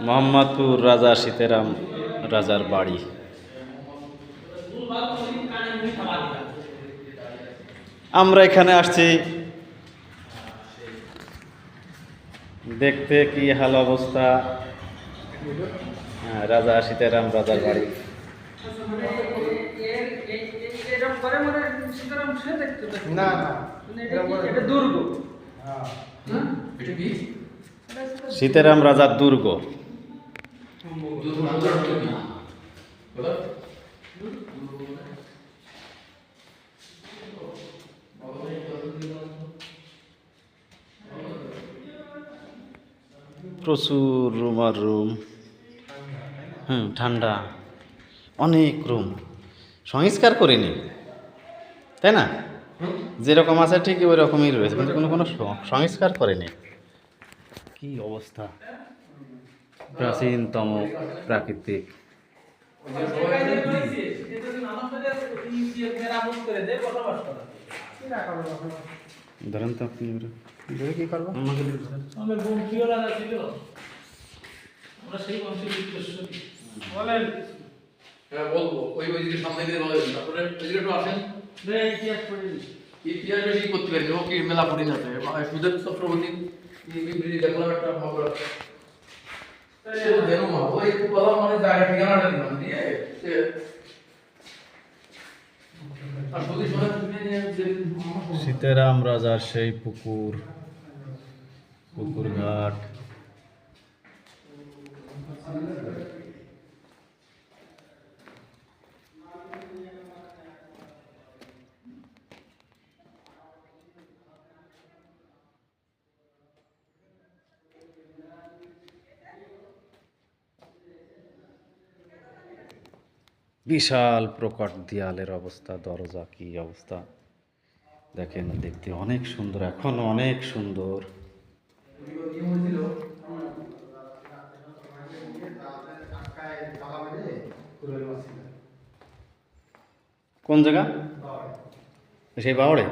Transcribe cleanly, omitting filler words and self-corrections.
মোহাম্মদপুর রাজা সীতারাম রাজার বাড়ি। আমরা এখানে আসছি দেখতে কি হাল অবস্থা। হ্যাঁ, রাজা সীতারাম রাজার বাড়ি। না দুর্গ। সীতারাম রাজার দুর্গ। প্রচুর রুম আর রুম। ঠান্ডা, অনেক রুম, সংস্কার করিনি, তাই না? যেরকম আছে ঠিক ওই রকমই রয়েছে, কিন্তু কোনো কোনো সংস্কার করেনি। কি অবস্থা! প্রাচীনতম প্রাকৃতিক। ধরেন তো আপনি কি করবো? আমাদের বংশীয় রাজা ছিল, আমরা সেই বংশের উত্তরসূরি। বলেন। হ্যাঁ বলবো, ওই দিকে সামনে গিয়ে বলেন, তারপরে ওই দিকে একটু আসেন। ইতিহাস পড়ে ইতিহাস বেশি করতে পারি, ও কি মেলা পড়ি না, সুদেব চক্রবর্তী বিবৃতি দেখলাম একটা খবর আছে। যেন মা ওই বলা মানে জায়গা ঠিকানাটা দিলাম দিয়ে আর যদি শোনা সীতারাম রাজার সেই পুকুর ঘাট। বিশাল প্রকট দেয়ালের অবস্থা, দরজা কি অবস্থা দেখেন, দেখতে অনেক সুন্দর, এখন অনেক সুন্দর। কোন জায়গা? সেই বাওড়ে।